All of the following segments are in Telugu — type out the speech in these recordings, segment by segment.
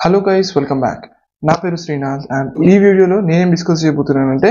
Hello guys, welcome back. నా పేరు శ్రీనాథ్ అండ్ ఈ వీడియోలో నేనేం డిస్కస్ చేయబోతున్నానంటే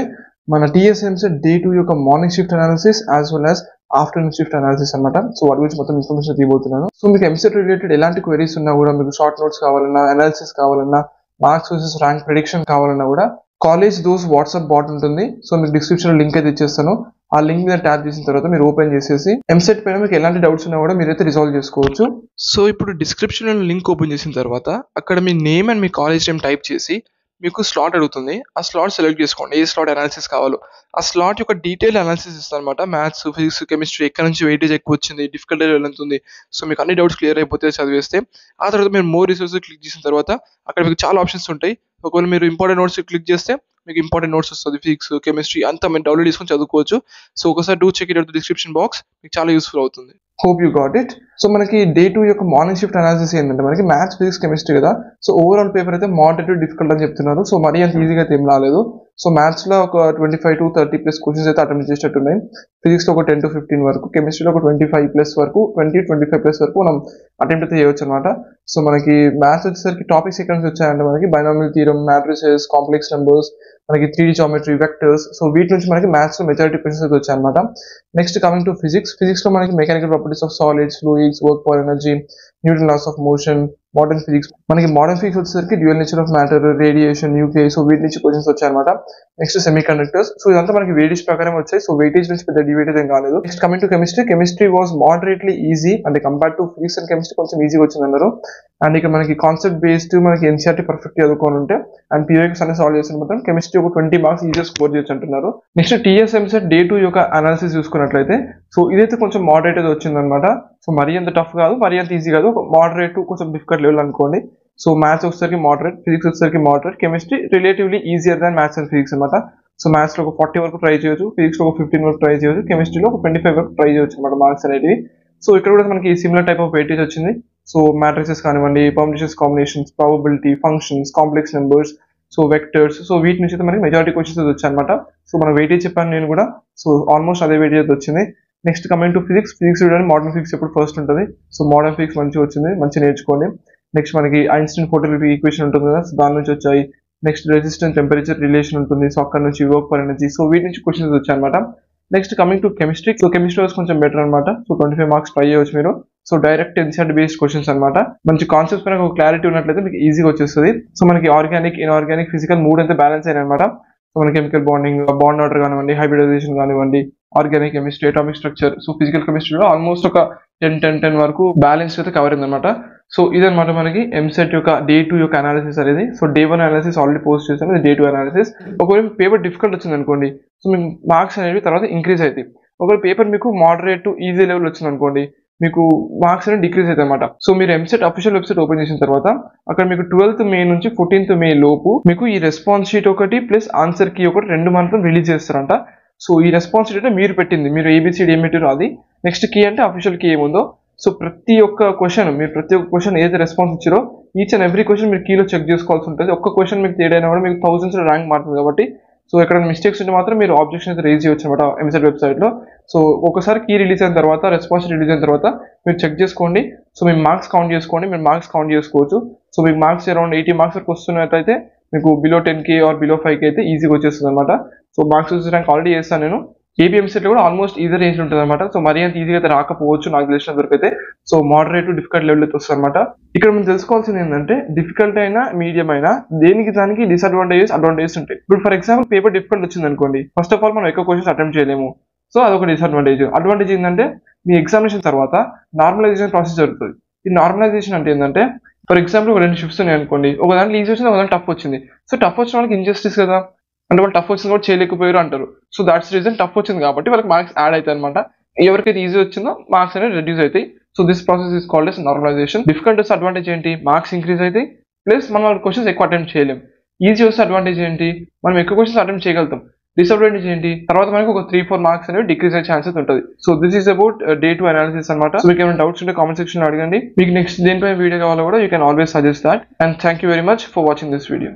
మన టీఎస్ఎంసెట్ డే 2 యొక్క morning shift analysis as well as afternoon shift analysis అనమాట. సో వాటి గురించి మొత్తం ఇన్ఫర్మేషన్ తీయబోతున్నాను. సో మీకు ఎంసెట్ రిలేటెడ్ ఎలాంటి క్వెరీస్ ఉన్నా కూడా, మీకు షార్ట్ నోట్స్ కావాలన్నా, అనాలిసిస్ కావాలన్నా, మార్క్స్ వర్సెస్ ర్యాంక్ ప్రెడిక్షన్ కావాలన్నా కూడా కాలేజ్ దోస్ వాట్సాప్ బాట్ ఉంటుంది. సో మీకు డిస్క్రిప్షన్ లో లింక్ అయితే ఇచ్చేస్తాను. ఆ లింక్ మీద ట్యాప్ చేసిన తర్వాత మీరు ఓపెన్ చేసేసి ఎంసెట్ పైన మీకు ఎలాంటి డౌట్స్ ఉన్నా కూడా మీరైతే రిజాల్వ్ చేసుకోవచ్చు. సో ఇప్పుడు డిస్క్రిప్షన్ లో లింక్ ఓపెన్ చేసిన తర్వాత అక్కడ మీ నేమ్ అండ్ మీ కాలేజ్ నేమ్ టైప్ చేసి మీకు స్లాట్ అడుగుతుంది. ఆ స్లాట్ సెలెక్ట్ చేసుకోండి, ఏ స్లాట్ అనాలిసిస్ కావాలో. ఆ స్లాట్ యొక్క డీటెయిల్ అనాలిసిస్ ఇస్తాను అనమాట. మ్యాథ్స్, ఫిజిక్స్, కెమిస్ట్రీ ఎక్కడ నుంచి వెయిటేజ్ ఎక్కువ వచ్చింది, డిఫికల్టీ లెవెల్ ఎంత ఉంది. సో మీకు అన్ని డౌట్స్ క్లియర్ అయిపోతే చదివేస్తే ఆ తర్వాత మీరు మోర్ రిసోర్సెస్ క్లిక్ చేసిన తర్వాత అక్కడ మీకు చాలా ఆప్షన్స్ ఉంటాయి. ఒకవేళ మీరు ఇంపార్టెంట్ నోట్స్ క్లిక్ చేస్తే మీకు ఇంపార్టెంట్ నోట్స్ వస్తుంది. ఫిజిక్స్, కెమిస్ట్రీ అంతా మీరు డౌన్లోడ్ చేసుకొని చదువుకోవచ్చు. సో ఒకసారి do check it out description box, మీకు చాలా యూస్ఫుల్ అవుతుంది. Hope you got it. So మనకి డే 2 యొక్క మార్నింగ్ షిఫ్ట్ అనాలిసిస్ ఏంటంటే మనకి మ్యాథ్స్, ఫిజిక్స్, కెమిస్ట్రీ కదా. సో ఓవరాల్ పేపర్ అయితే మోడరేట్ డిఫికల్ట్ అని చెప్తున్నారు. సో మరీ అంత ఈజీగా అయితే ఏం రాలేదు. సో మ్యాథ్స్ లో ఒక 25 to 30+ క్వశ్చన్స్ అయితే అటెంప్ట్ చేసేటట్టు ఉన్నాయి. ఫిజిక్స్ లో ఒక 10 to 15 వరకు, కెమిస్ట్రీలో ఒక 25+ వరకు, 20-25+ వరకు మనం అటెంప్ట్ అయితే చేయవచ్చు అనమాట. సో మనకి మ్యాథ్స్ వచ్చేసరికి టాపిక్స్ ఎక్కడ నుంచి వచ్చాయంటే మనకి binomial theorem, matrices, complex numbers, మనకి 3D జామెట్రీ, వెక్టర్స్. సో వీటి నుంచి మనకి మ్యాథ్స్ లో మెజారిటీ క్వశ్చన్స్ అయితే వచ్చాయన్నమాట. Next coming to physics. Physics లో మనకి mechanical properties of solids, fluids, work for energy, Newton loss of motion, modern physics. మనకి మోడర్న్ ఫిజిక్స్ వచ్చేసరికి dual nature of matter, radiation, nuclear. So వీటి నుంచి క్వశ్చన్స్ వచ్చాయన్నమాట. Next semi conductors. సో ఇదంతా మనకి వెయిటేజ్ ప్రకారం వచ్చాయి. సో వెయిటేజ్ నుంచి పెద్ద డివేటెడ్ ఏం కాలేదు. Next coming to chemistry. Chemistry was moderately easy అంటే compare to physics and chemistry కొంచెం ఈజీగా వచ్చింది అన్నారు. అండ్ ఇక్కడ మనకి కాన్సెప్ట్ బేస్డ్ మనకి ఎన్సీఆర్టీ పర్ఫెక్ట్ చదువుకొని ఉంటే అండ్ పీవైక్స్ అన్ని సాల్వ్ చేసిన మాత్రం కెమిస్ట్రీ ఒక 20 మార్క్స్ ఈజీగా స్కోర్ చేయొచ్చు అంటున్నారు. నెక్స్ట్ టీఎస్ఎంసెట్ డే 2 యొక్క అనాలిసిస్ చూసుకున్నట్లయితే సో ఇదైతే కొంచెం మోడరేట్ అయితే వచ్చిందనమాట. సో మరీ అంత టఫ్ కాదు, మరీ అంత ఈజీ కాదు, మోడరేట్ కొంచెం డిఫికల్ట్ లెవెల్ అనుకోండి. సో మ్యాథ్స్ వచ్చేసరికి మోడరేట్, ఫిజిక్స్ వచ్చేసరికి moderate, chemistry relatively easier than maths and physics అనమాట. సో మ్యాథ్స్ లో ఒక 40 వరకు ట్రై చేయొచ్చు, ఫిజిక్స్ లో ఒక 15 వరకు ట్రై చేయొచ్చు, కెమిస్ట్రీలో ఒక 25 వరకు ట్రై చేయొచ్చు అనమాట మార్క్స్ అనేవి. సో ఇక్కడ కూడా మనకి సిమిలర్ టైప్ ఆఫ్ వెయిటేజ్ వచ్చింది. సో మ్యాట్రిసెస్ కానివ్వండి, permutations, combinations, probability, functions, complex numbers, so vectors. So వీటి నుంచి అయితే మనకి మెజారిటీ క్వశ్చన్స్ వచ్చాయి అనమాట. సో మన వెయిటేజ్ చెప్పాను నేను కూడా. సో ఆల్మోస్ట్ అదే వెయిటేజ్ వచ్చింది. Next coming to physics. Physics చూడండి, మోడర్న్ ఫిజిక్స్ ఎప్పుడు ఫస్ట్ ఉంటుంది. సో మోడర్న్ ఫిజిక్స్ మంచిగా వచ్చింది, మంచిగా నేర్చుకోండి. నెక్స్ట్ మనకి ఐన్స్టీన్ పోర్టబిలిటీ ఈక్వేషన్ ఉంటుంది కదా, సో దాని నుంచి వచ్చాయి. నెక్స్ట్ రెసిస్టెన్స్ టెంపరేచర్ రిలేషన్ ఉంటుంది. సో అక్కడ నుంచి వర్క్ ఫర్ ఎనర్జీ. సో వీటి నుంచి క్వశ్చన్స్ వచ్చాయి అనమాట. Next coming to chemistry. So chemistry was కొంచెం బెటర్ అనమాట. సో 25 మార్క్స్ ట్రై చేయవచ్చు మీరు. So direct NCERT based questions అనమాట. మంచి కాన్సెప్ట్స్ పైన ఒక క్లారిటీ ఉన్నట్లయితే మీకు ఈజీగా వచ్చేస్తుంది. సో మనకి ఆర్గానిక్, ఇన్ఆర్గానిక్, ఫిజికల్ మూడు అయితే బ్యాలెన్స్ అయినాయి అనమాట. సో మన కెమికల్ బాండింగ్, బాండ్ ఆర్డర్ కానివ్వండి, హైబ్రిడైజేషన్ కానివ్వండి, organic chemistry, atomic structure. So physical కెమిస్ట్రీలో ఆల్మోస్ట్ ఒక 10 వరకు బ్యాలెన్స్ అయితే కవర్ అయింది అనమాట. సో ఇదనమాట మనకి ఎంసెట్ యొక్క డే 2 యొక్క అనాలిసిస్ అనేది. So day 1 analysis already post చేశాను, డే 2 అనాలిసిస్. ఒకవేళ పేపర్ డిఫికల్ట్ వచ్చింది అనుకోండి, సో మీకు మార్క్స్ అనేవి తర్వాత ఇంక్రీజ్ అవుతాయి. ఒకవేళ పేపర్ మీకు మోడరేట్ టు ఈజీ లెవెల్ వచ్చింది అనుకోండి, మీకు మార్క్స్ అనేవి డిక్రీజ్ అవుతాయి అనమాట. సో మీరు ఎంసెట్ అఫీషియల్ వెబ్సైట్ ఓపెన్ చేసిన తర్వాత అక్కడ మీకు 12th మే నుంచి 14th మే లోపు మీకు ఈ రెస్పాన్స్ షీట్ ఒకటి ప్లస్ ఆన్సర్ కీ ఒకటి 2 మాత్రం రిలీజ్ చేస్తారంట. సో ఈ రెస్పాన్స్ షీట్ అంటే మీరు పెట్టింది, మీరు ఏబిసిడి ఏం పెట్టారో అది. నెక్స్ట్ కీ అంటే అఫీషియల్ కీ ఏముందో. సో ప్రతి ఒక్క క్వశ్చన్ ఏదైతే రెస్పాన్స్ ఇచ్చారో ఈచ్ అండ్ ఎవ్రీ క్వశ్చన్ మీరు కీలో చెక్ చేసుకోవాల్సి ఉంటుంది. ఒక్క క్వశ్చన్ మీకు తేడైనా కూడా మీకు thousands లో ర్యాంక్ మారుతుంది కాబట్టి. సో ఎక్కడ మిస్టేక్స్ ఉంటే మాత్రం మీరు ఆబ్జెక్షన్ అయితే రేజ్ చేయొచ్చు అనమాట ఎంసెట్ వెబ్సైట్ లో. సో ఒకసారి కీ రిలీజ్ అయిన తర్వాత, రెస్పాన్స్ రిలీజ్ అయిన తర్వాత మీరు చెక్ చేసుకోండి. సో మీ మార్క్స్ కౌంట్ చేసుకోండి, మీరు మార్క్స్ కౌంట్ చేసుకోవచ్చు. సో మీకు మార్క్స్ అరౌండ్ 80 మార్క్స్ వరకు వస్తున్నట్టయితే మీకు below 10K are below 5K అయితే ఈజీగా వచ్చేస్తుంది అనమాట. సో మార్క్స్ వచ్చే ర్యాంక్ ఆల్రెడీ చేస్తాను నేను. ఏబీ ఎంసెట్ లో కూడా ఆల్మోస్ట్ ఈజీ రేంజ్ ఉంటుంది అనమాట. సో మరీ అంత ఈజీగా అయితే రాకపోవచ్చు నాకు తెలిసిన వరకు అయితే. సో మోడరేట్ డిఫికల్ట్ లెవెల్ అయితే వస్తుంది అనమాట. ఇక్కడ మనం తెలుసుకోవాల్సింది ఏంటంటే డిఫికల్ట్ అయినా, మీడియం అయినా దానికి డిసడ్వాంటేజెస్, అడ్వాంటేజెస్ ఉంటాయి. ఇప్పుడు ఫర్ ఎగ్జాంపుల్ పేపర్ డిఫికల్ట్ వచ్చింది అనుకోండి, ఫస్ట్ ఆఫ్ ఆల్ మనం ఎక్కువ క్వశ్చన్స్ అటెంప్ట్ చేయలేము. సో అదొక డిసడ్వాంటేజ్. అడ్వాంటేజ్ ఏంటంటే మీ ఎగ్జామినేషన్ తర్వాత నార్మలైజేషన్ ప్రాసెస్ జరుగుతుంది. ఈ నార్మలైజేషన్ అంటే ఏంటంటే ఫర్ ఎగ్జాంపుల్ ఒక 2 షిఫ్ట్స్ ఉన్నాయి అనుకోండి, ఒక దాంట్లో ఈజీ వచ్చింది, ఒక దాంట్లో టఫ్ వచ్చింది. సో టఫ్ వచ్చిన వాళ్ళకి ఇంజస్టిస్ కదా, అంటే వాళ్ళు టఫ్ వచ్చింది కూడా చేయలేకపోయారు అంటారు. సో దాట్స్ రీజన్ టఫ్ వచ్చింది కాబట్టి వాళ్ళకి మార్క్స్ యాడ్ అవుతాయి అనమాట. ఎవరికైతే ఈజీ వచ్చిందో మార్క్స్ అనేది రెడ్యూస్ అవుతాయి. So this process is called as normalisation. Difficult వస్తే అడ్వాంటేజ్ ఏంటి, మార్క్స్ ఇంక్రీజ్ అవుతాయి, ప్లస్ మనం క్వశ్చన్స్ ఎక్కువ అటెంప్ట్ చేయలేం. ఈజీ వస్తే అడ్వాంటేజ్ ఏంటి, మనం ఎక్కువ క్వశ్చన్స్ అటెంప్ట్ చేయగలుగుతాం. డిసడ్వాంటేజ్ ఏంటి, తర్వాత మనకి ఒక 3-4 మార్క్స్ అనేవి డిక్రీజ్ అయ్యే ఛాన్సెస్ ఉంటుంది. So this is about day 2 analysis అనమాట. సో మీకు ఏమైనా డౌట్స్ ఉంటే కామెంట్ సెక్షన్ లో అడగండి. మీకు నెక్స్ట్ దేనిపై వీడియో కావాలో కూడా you can always suggest that. And thank you very much for watching this video.